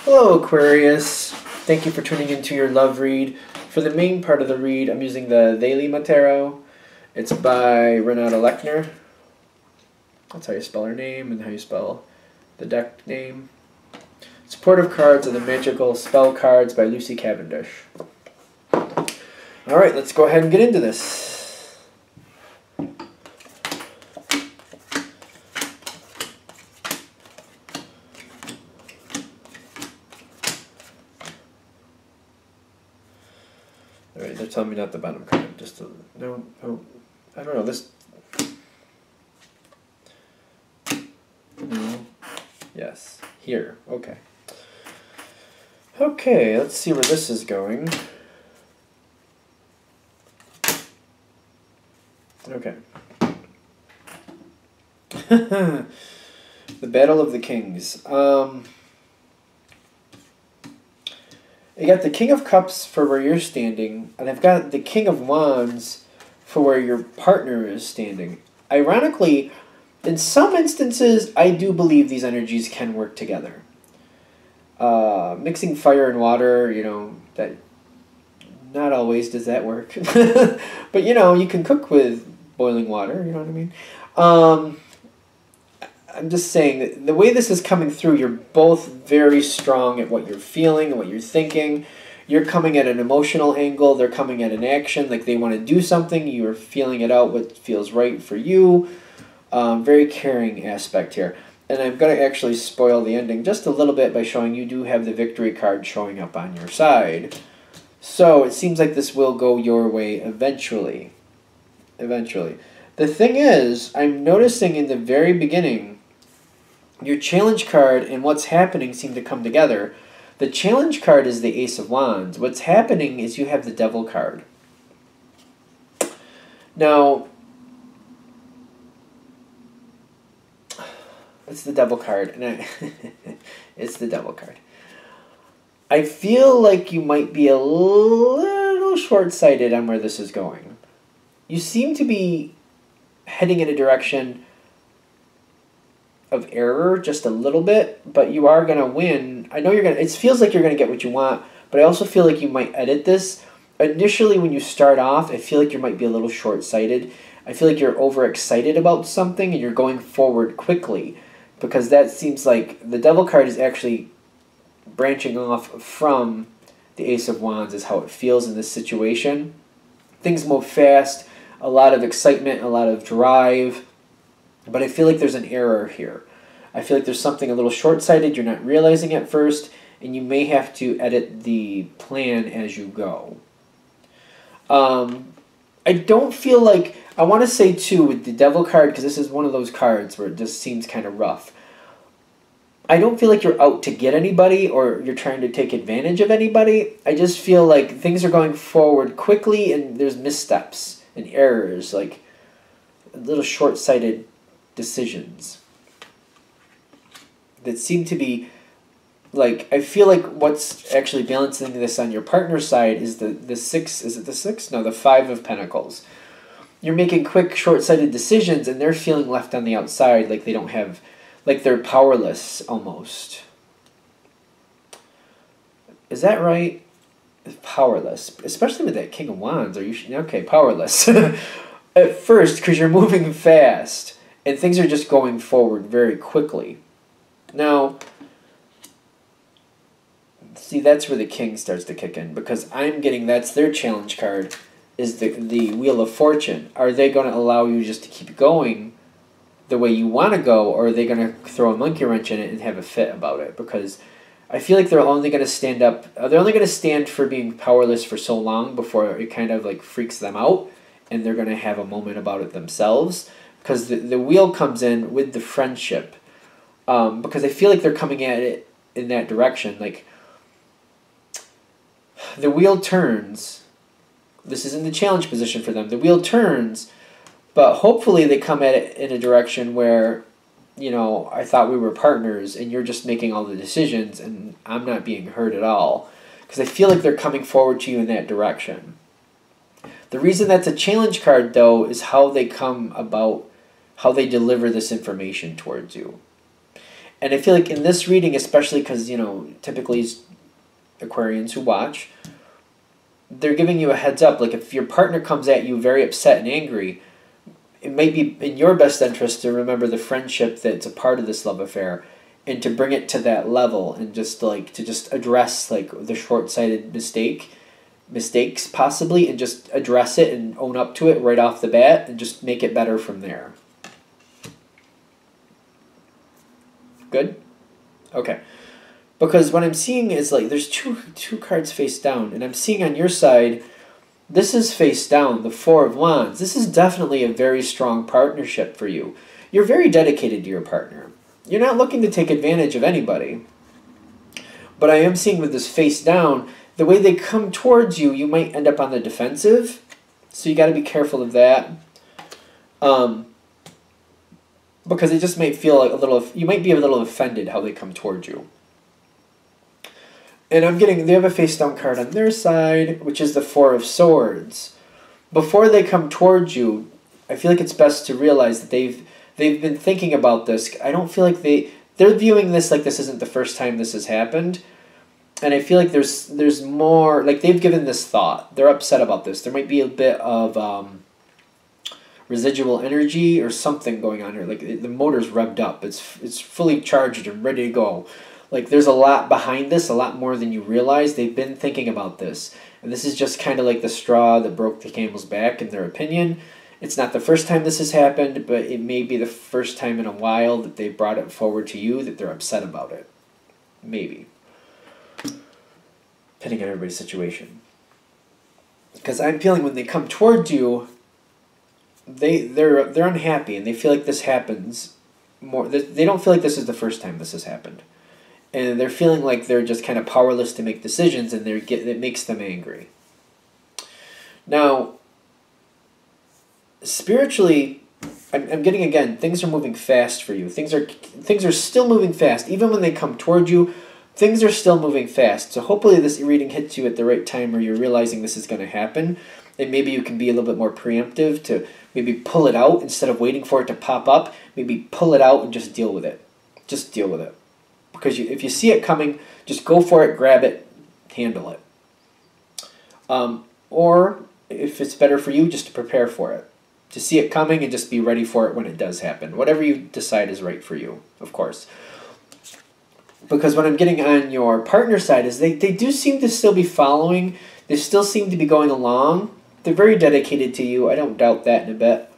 Hello Aquarius, thank you for tuning into your love read. For the main part of the read, I'm using the Thelema Tarot. It's by Renata Lechner. That's how you spell her name and how you spell the deck name. Supportive cards are the Magical Spell Cards by Lucy Cavendish. Alright, let's go ahead and get into this. Alright, they're telling me not the bottom card. Just to, no, I don't know, this... No. Yes, here, okay. Okay, let's see where this is going. Okay. The Battle of the Kings. You got the King of Cups for where you're standing, and I've got the King of Wands for where your partner is standing. Ironically, in some instances, I do believe these energies can work together. Mixing fire and water, you know, that not always does that work. But, you know, you can cook with boiling water, you know what I mean? I'm just saying that the way this is coming through, you're both very strong at what you're feeling and what you're thinking. You're coming at an emotional angle. They're coming at an action, like they want to do something. You're feeling it out, what feels right for you. Very caring aspect here. And I'm going to actually spoil the ending just a little bit by showing you do have the victory card showing up on your side. So it seems like this will go your way eventually. Eventually. The thing is, I'm noticing in the very beginning, your challenge card and what's happening seem to come together. The challenge card is the Ace of Wands. What's happening is you have the Devil card. Now, it's the Devil card, and it's the Devil card. I feel like you might be a little short-sighted on where this is going. You seem to be heading in a direction of error just a little bit, but you are going to win. I know you're going to, it feels like you're going to get what you want, but I also feel like you might edit this. Initially, when you start off, I feel like you might be a little short-sighted. I feel like you're overexcited about something and you're going forward quickly, because that seems like the Devil card is actually branching off from the Ace of Wands is how it feels in this situation. Things move fast, a lot of excitement, a lot of drive, but I feel like there's an error here. I feel like there's something a little short-sighted, you're not realizing at first, and you may have to edit the plan as you go. I don't feel like, I want to say too, with the Devil card, because this is one of those cards where it just seems kind of rough. I don't feel like you're out to get anybody or you're trying to take advantage of anybody. I just feel like things are going forward quickly and there's missteps and errors, like little short-sighted decisions that seem to be like, I feel like what's actually balancing this on your partner's side is the six, is it the six? No, the Five of Pentacles. You're making quick, short-sighted decisions and they're feeling left on the outside, like they don't have, like they're powerless almost. Is that right? Powerless, especially with that King of Wands. Are you okay? Powerless at first because you're moving fast and things are just going forward very quickly. Now, see, that's where the King starts to kick in, because I'm getting that's their challenge card, is the Wheel of Fortune. Are they going to allow you just to keep going the way you want to go, or are they going to throw a monkey wrench in it and have a fit about it? Because I feel like they're only going to stand up, they're only going to stand for being powerless for so long before it kind of like freaks them out and they're going to have a moment about it themselves. Because the wheel comes in with the friendship. Because I feel like they're coming at it in that direction. Like, the wheel turns. This is in the challenge position for them. The wheel turns, but hopefully they come at it in a direction where, you know, I thought we were partners and you're just making all the decisions and I'm not being heard at all. Because I feel like they're coming forward to you in that direction. The reason that's a challenge card, though, is how they come about, how they deliver this information towards you. And I feel like in this reading, especially because, typically Aquarians who watch, they're giving you a heads up. Like if your partner comes at you very upset and angry, it might be in your best interest to remember the friendship that's a part of this love affair and to bring it to that level and just like to just address like the short-sighted mistakes possibly and just address it and own up to it right off the bat and just make it better from there. Good? Okay. Because what I'm seeing is like there's two cards face down, and I'm seeing on your side, this is face down, the Four of Wands. This is definitely a very strong partnership for you. You're very dedicated to your partner. You're not looking to take advantage of anybody. But I am seeing with this face down, the way they come towards you, you might end up on the defensive. So you got to be careful of that. Because it just might feel like you might be a little offended how they come towards you. And I'm getting, they have a face down card on their side, which is the Four of Swords. Before they come towards you, I feel like it's best to realize that they've been thinking about this. I don't feel like they're viewing this like this isn't the first time this has happened. And I feel like there's more, like they've given this thought. They're upset about this. There might be a bit of residual energy or something going on here. Like the motor's revved up. It's fully charged and ready to go. Like there's a lot behind this, a lot more than you realize. They've been thinking about this. And this is just kind of like the straw that broke the camel's back in their opinion. It's not the first time this has happened, but it may be the first time in a while that they brought it forward to you that they're upset about it. Maybe. Depending on everybody's situation. Because I'm feeling when they come towards you, they're unhappy and they feel like this happens more. They don't feel like this is the first time this has happened. And they're feeling like they're just kind of powerless to make decisions, and it makes them angry. Now, spiritually, I'm getting again, things are moving fast for you. Things are still moving fast. Even when they come toward you, things are still moving fast. So hopefully this reading hits you at the right time where you're realizing this is going to happen. And maybe you can be a little bit more preemptive to maybe pull it out instead of waiting for it to pop up. Maybe pull it out and just deal with it. Just deal with it. Because if you see it coming, just go for it, grab it, handle it. Or if it's better for you, just to prepare for it. To see it coming and just be ready for it when it does happen. Whatever you decide is right for you, of course. Because what I'm getting on your partner side is they do seem to still be following. They still seem to be going along. They're very dedicated to you. I don't doubt that in a bit.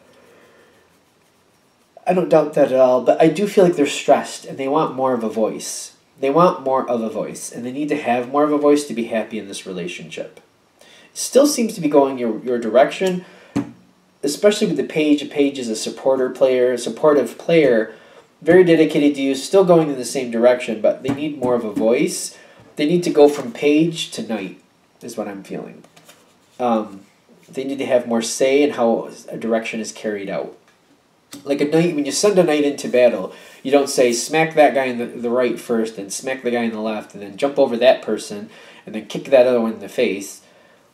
I don't doubt that at all. But I do feel like they're stressed and they want more of a voice. They want more of a voice. And they need to have more of a voice to be happy in this relationship. It still seems to be going your direction. Especially with the page. A page is a supportive player. Very dedicated to you, still going in the same direction, but they need more of a voice. They need to go from page to knight, is what I'm feeling. They need to have more say in how a direction is carried out. Like a knight, when you send a knight into battle, you don't say, smack that guy in the right first, and smack the guy in the left, and then jump over that person, and then kick that other one in the face.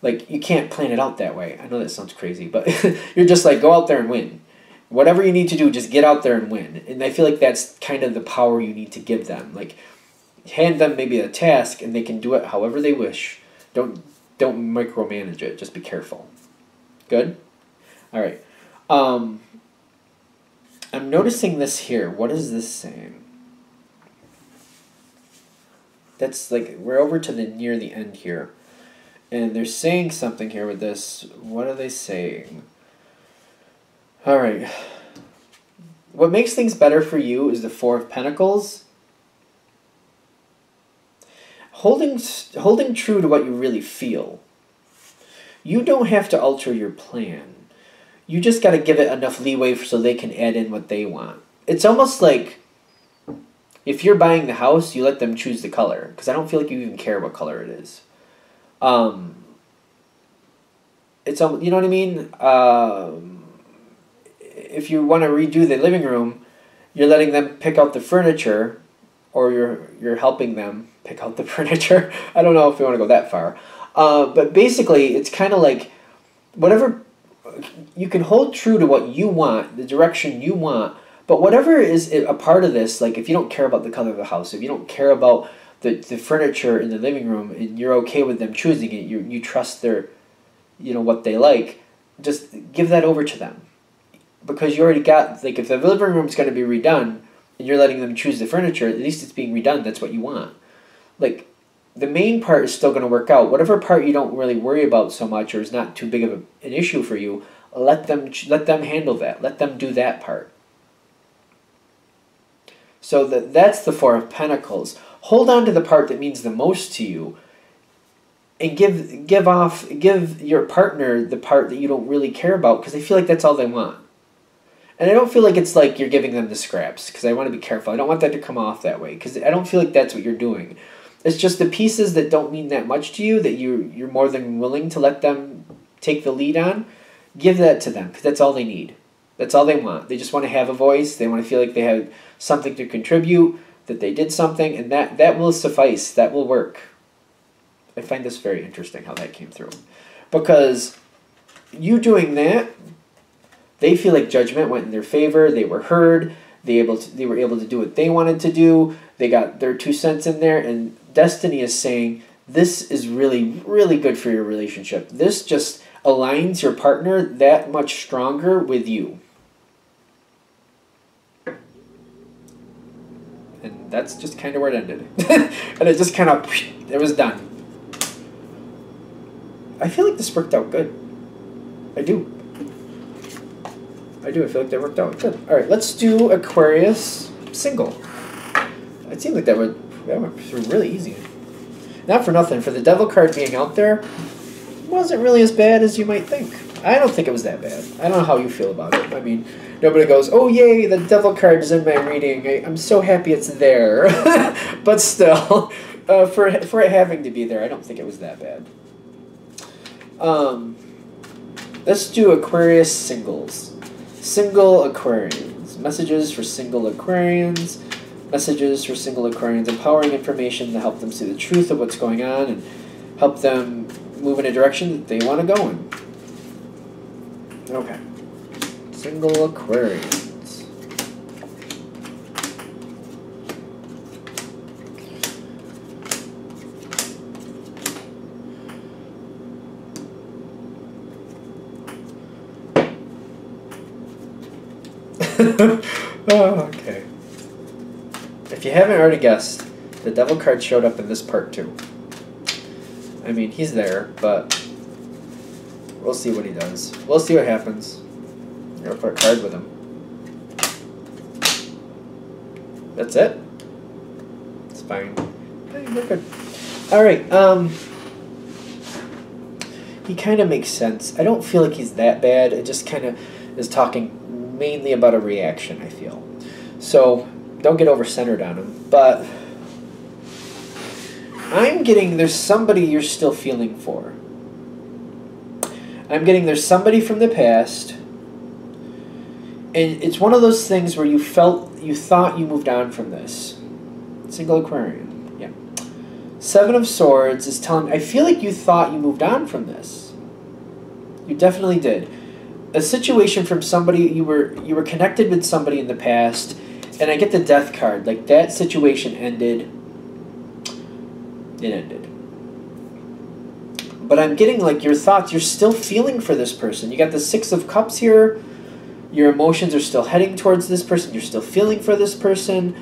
Like, you can't plan it out that way. I know that sounds crazy, but you're just like, go out there and win. Whatever you need to do, just get out there and win. And I feel like that's kind of the power you need to give them. Like, hand them maybe a task, and they can do it however they wish. Don't micromanage it. Just be careful. Good? All right. I'm noticing this here. What is this saying? That's like, we're over to near the end here. And they're saying something here with this. What are they saying? All right. What makes things better for you is the Four of Pentacles. Holding true to what you really feel. You don't have to alter your plan. You just got to give it enough leeway so they can add in what they want. It's almost like if you're buying the house, you let them choose the color. Because I don't feel like you even care what color it is. It's, you know what I mean? If you want to redo the living room, you're letting them pick out the furniture, or you're helping them pick out the furniture. I don't know if you want to go that far. But basically, it's kind of like whatever, you can hold true to what you want, the direction you want, But whatever is a part of this, like if you don't care about the color of the house, if you don't care about the furniture in the living room, and you're okay with them choosing it, you trust their, what they like, just give that over to them. Because you already got, like if the living room's going to be redone, and you're letting them choose the furniture, at least it's being redone, that's what you want. Like, the main part is still going to work out. Whatever part you don't really worry about so much or is not too big of an issue for you, let them handle that. Let them do that part. So that's the Four of Pentacles. Hold on to the part that means the most to you, and give your partner the part that you don't really care about, because they feel like that's all they want. And I don't feel like it's like you're giving them the scraps, because I want to be careful. I don't want that to come off that way, because I don't feel like that's what you're doing. It's just the pieces that don't mean that much to you, that you're more than willing to let them take the lead on. Give that to them, because that's all they need. That's all they want. They just want to have a voice. They want to feel like they have something to contribute, that they did something, and that will suffice. That will work. I find this very interesting how that came through. Because you doing that, they feel like judgment went in their favor. They were heard. They were able to do what they wanted to do. They got their 2 cents in there, and Destiny is saying, this is really, really good for your relationship. This just aligns your partner that much stronger with you. And that's just kind of where it ended. And it just kind of, it was done. I feel like this worked out good. I do. I feel like that worked out good. All right, let's do Aquarius single. It seemed like that went through really easy. Not for nothing, for the Devil card being out there, wasn't really as bad as you might think. I don't think it was that bad. I don't know how you feel about it. I mean, nobody goes, oh yay, the Devil card is in my reading. I'm so happy it's there. But still, for it having to be there, I don't think it was that bad. Let's do Aquarius singles. Single Aquarians. Messages for single Aquarians. Messages for single Aquarians. Empowering information to help them see the truth of what's going on and help them move in a direction that they want to go in. Okay. Single Aquarians. Oh, okay. If you haven't already guessed, the Devil card showed up in this part too. I mean, he's there, but we'll see what he does. We'll see what happens. I'm gonna put a card with him. That's it. It's fine. We're good. All right. He kind of makes sense. I don't feel like he's that bad. It just kind of is talking mainly about a reaction, I feel. So don't get over-centered on him. But I'm getting there's somebody you're still feeling for. I'm getting there's somebody from the past. And it's one of those things where you thought you moved on from this. Single Aquarian. Yeah. 7 of Swords is telling, I feel like you thought you moved on from this. You definitely did. A situation from somebody, you were connected with somebody in the past, and I get the Death card. Like, that situation ended. It ended. But I'm getting, like, your thoughts, you're still feeling for this person. You got the 6 of Cups here. Your emotions are still heading towards this person. You're still feeling for this person.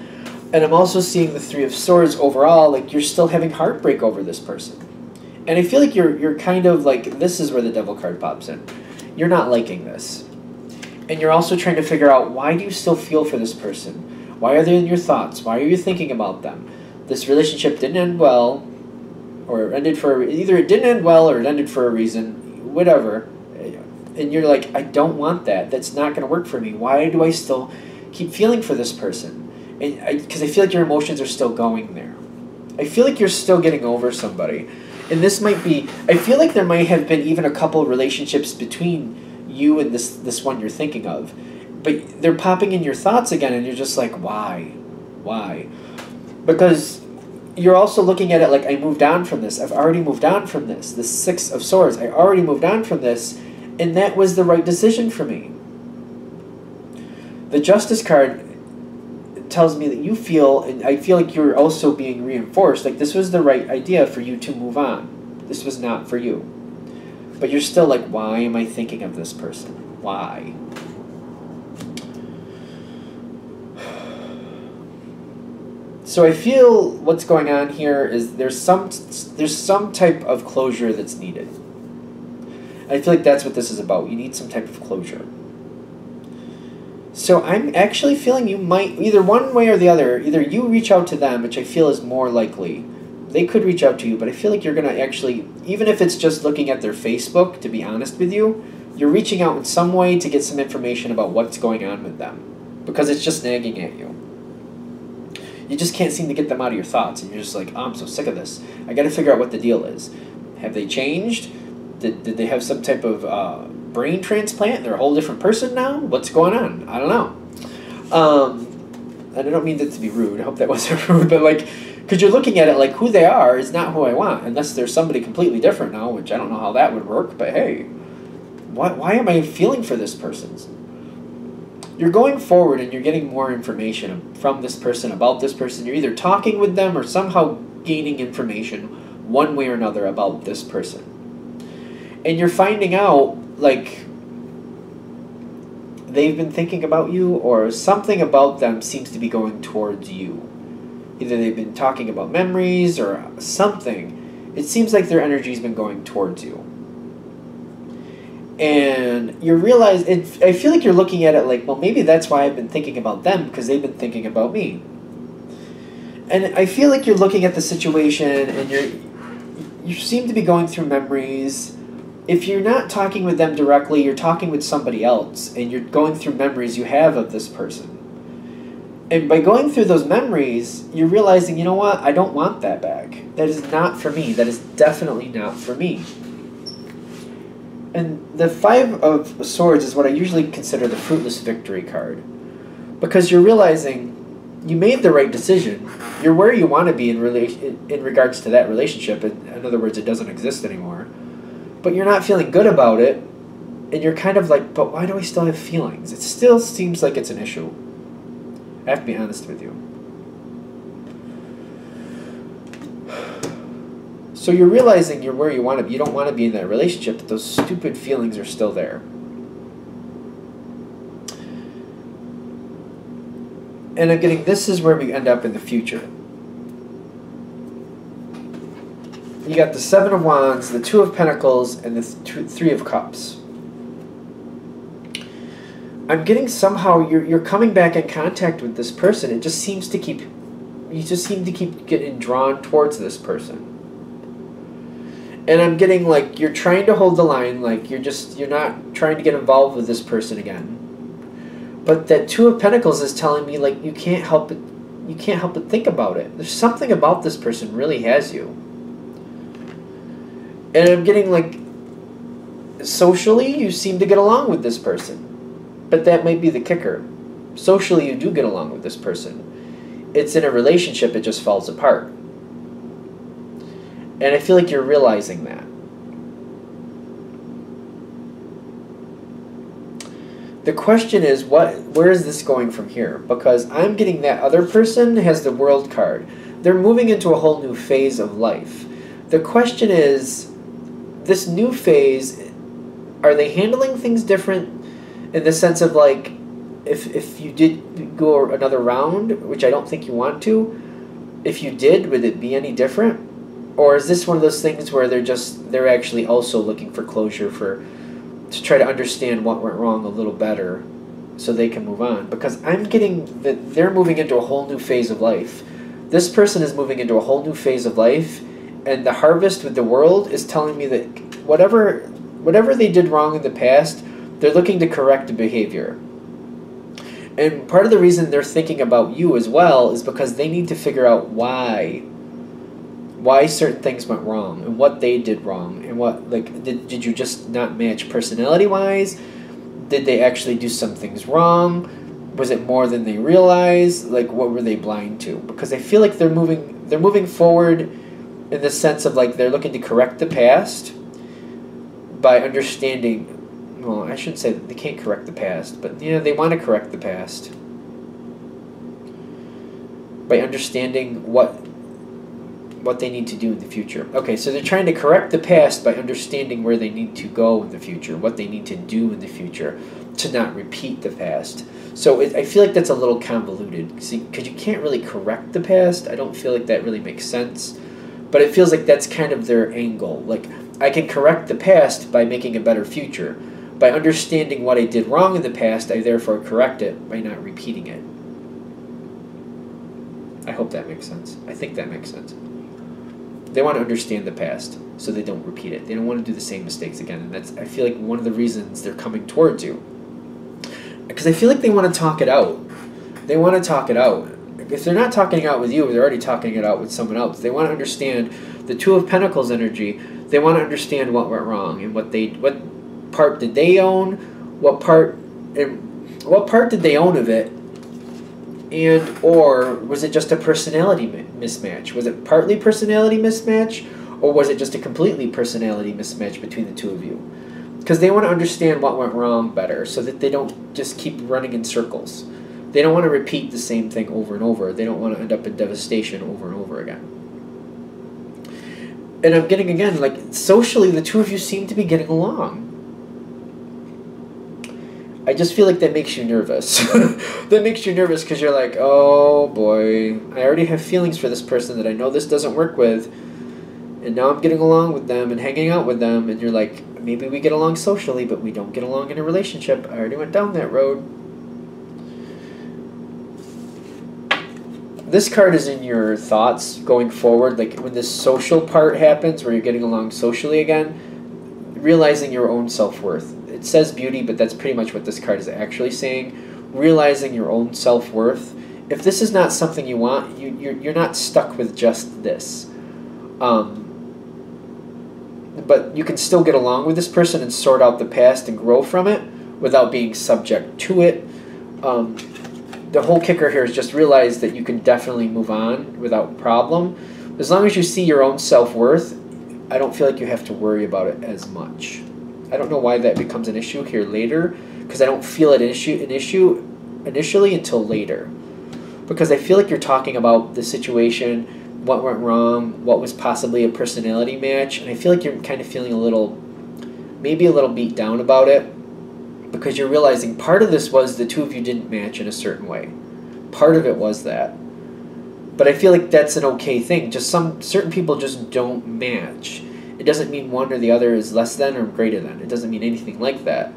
And I'm also seeing the 3 of Swords overall. Like, you're still having heartbreak over this person. And I feel like you're kind of like, this is where the Devil card pops in. You're not liking this. And you're also trying to figure out, why do you still feel for this person? Why are they in your thoughts? Why are you thinking about them? This relationship didn't end well, or ended for, either it didn't end well or it ended for a reason, whatever. And you're like, I don't want that. That's not going to work for me. Why do I still keep feeling for this person? And because I feel like your emotions are still going there. I feel like you're still getting over somebody. And this might be, I feel like there might have been even a couple relationships between you and this one you're thinking of. But they're popping in your thoughts again, and you're just like, why? Why? Because you're also looking at it like, I moved on from this. I've already moved on from this. The 6 of Swords, I already moved on from this, and that was the right decision for me. The Justice card tells me that you feel, and I feel like you're also being reinforced, like this was the right idea for you to move on. This was not for you. But you're still like, why am I thinking of this person? Why? So I feel what's going on here is there's some type of closure that's needed. I feel like that's what this is about. You need some type of closure. So I'm actually feeling you might, either one way or the other, either you reach out to them, which I feel is more likely. They could reach out to you, but I feel like you're going to actually, even if it's just looking at their Facebook, to be honest with you, you're reaching out in some way to get some information about what's going on with them. Because it's just nagging at you. You just can't seem to get them out of your thoughts, and you're just like, oh, I'm so sick of this. I got to figure out what the deal is. Have they changed? Did they have some type of brain transplant? They're a whole different person now? What's going on? I don't know. And I don't mean that to be rude. I hope that wasn't rude, but like, because you're looking at it like who they are is not who I want, unless there's somebody completely different now, which I don't know how that would work, but hey, why am I feeling for this person? You're going forward and you're getting more information from this person about this person. You're either talking with them or somehow gaining information one way or another about this person. And you're finding out, like, they've been thinking about you, or something about them seems to be going towards you. Either they've been talking about memories or something. It seems like their energy's been going towards you. And you realize, I feel like you're looking at it like, well, maybe that's why I've been thinking about them, because they've been thinking about me. And I feel like you're looking at the situation and you seem to be going through memories. If you're not talking with them directly, you're talking with somebody else, and you're going through memories you have of this person. And by going through those memories, you're realizing, you know what, I don't want that back. That is not for me. That is definitely not for me. And the Five of Swords is what I usually consider the fruitless victory card. Because you're realizing you made the right decision. You're where you want to be in regards to that relationship. In other words, it doesn't exist anymore. But you're not feeling good about it. And you're kind of like, but why do I still have feelings? It still seems like it's an issue. I have to be honest with you. So you're realizing you're where you want to be. You don't want to be in that relationship, but those stupid feelings are still there. And I'm getting, this is where we end up in the future. You got the Seven of Wands, the Two of Pentacles, and the Three of Cups. I'm getting somehow you're coming back in contact with this person. It just seems to keep, you just seem to keep getting drawn towards this person. And I'm getting like you're trying to hold the line, like you're not trying to get involved with this person again. But that Two of Pentacles is telling me like you can't help but think about it. There's something about this person really has you. And I'm getting like socially you seem to get along with this person. But that might be the kicker. Socially you do get along with this person. It's in a relationship, it just falls apart. And I feel like you're realizing that. The question is, where is this going from here? Because I'm getting that other person has the World card. They're moving into a whole new phase of life. The question is, this new phase, are they handling things different in the sense of like, if you did go another round, which I don't think you want to, if you did, would it be any different? Or is this one of those things where they're actually also looking for closure to try to understand what went wrong a little better so they can move on? Because I'm getting that they're moving into a whole new phase of life. This person is moving into a whole new phase of life, and the harvest with the World is telling me that whatever they did wrong in the past, they're looking to correct the behavior. And part of the reason they're thinking about you as well is because they need to figure out why certain things went wrong and what they did wrong and what, like, did you just not match personality wise? Did they actually do some things wrong? Was it more than they realized? Like, what were they blind to? Because I feel like they're moving forward in the sense of like they're looking to correct the past by understanding well, I shouldn't say that they can't correct the past, but you know, they want to correct the past by understanding what they need to do in the future. Okay, so they're trying to correct the past by understanding where they need to go in the future, what they need to do in the future to not repeat the past. So I feel like that's a little convoluted, see, because you can't really correct the past. I don't feel like that really makes sense, but it feels like that's kind of their angle. Like, I can correct the past by making a better future. By understanding what I did wrong in the past, I therefore correct it by not repeating it. I hope that makes sense. I think that makes sense. They want to understand the past so they don't repeat it. They don't want to do the same mistakes again. And that's, I feel like, one of the reasons they're coming towards you. Because I feel like they want to talk it out. They want to talk it out. If they're not talking it out with you, they're already talking it out with someone else. They want to understand the Two of Pentacles energy. They want to understand what went wrong and what part did they own, what part did they own of it, and or was it just a personality mismatch? Was it partly personality mismatch, or was it just a completely personality mismatch between the two of you? Because they want to understand what went wrong better so that they don't just keep running in circles. They don't want to repeat the same thing over and over. They don't want to end up in devastation over and over again. And I'm getting, again, like, socially, the two of you seem to be getting along. I just feel like that makes you nervous. That makes you nervous because you're like, oh boy, I already have feelings for this person that I know this doesn't work with, and now I'm getting along with them and hanging out with them, and you're like, maybe we get along socially, but we don't get along in a relationship. I already went down that road. This card is in your thoughts going forward, like when this social part happens, where you're getting along socially again, realizing your own self-worth. It says beauty, but that's pretty much what this card is actually saying. Realizing your own self-worth. If this is not something you want, you're not stuck with just this. But you can still get along with this person and sort out the past and grow from it without being subject to it. The whole kicker here is just realize that you can definitely move on without problem. As long as you see your own self-worth, I don't feel like you have to worry about it as much. I don't know why that becomes an issue here later, because I don't feel it an issue initially until later. Because I feel like you're talking about the situation, what went wrong, what was possibly a personality match, and I feel like you're kind of feeling maybe a little beat down about it, because you're realizing part of this was the two of you didn't match in a certain way. Part of it was that. But I feel like that's an okay thing. Just certain people just don't match. It doesn't mean one or the other is less than or greater than. It doesn't mean anything like that.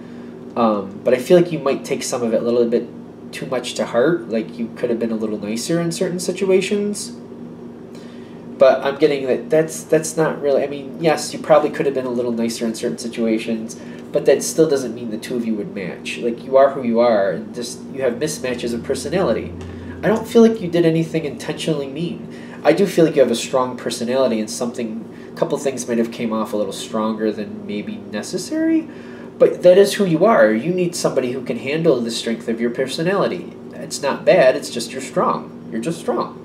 But I feel like you might take some of it a little bit too much to heart. Like you could have been a little nicer in certain situations. But I'm getting that's not really... I mean, yes, you probably could have been a little nicer in certain situations, but that still doesn't mean the two of you would match. Like, you are who you are, and just you have mismatches of personality. I don't feel like you did anything intentionally mean. I do feel like you have a strong personality, and a couple things might have came off a little stronger than maybe necessary, but that is who you are. You need somebody who can handle the strength of your personality. It's not bad, it's just you're strong. You're just strong.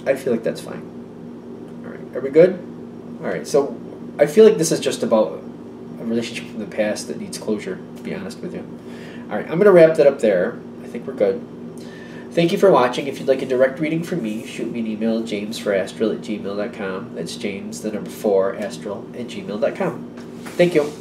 I feel like that's fine. Alright, are we good? Alright, so I feel like this is just about a relationship from the past that needs closure, to be honest with you. Alright, I'm going to wrap that up there. I think we're good. Thank you for watching. If you'd like a direct reading from me, shoot me an email at jamesforastral@gmail.com. That's James, the number 4, astral@gmail.com. Thank you.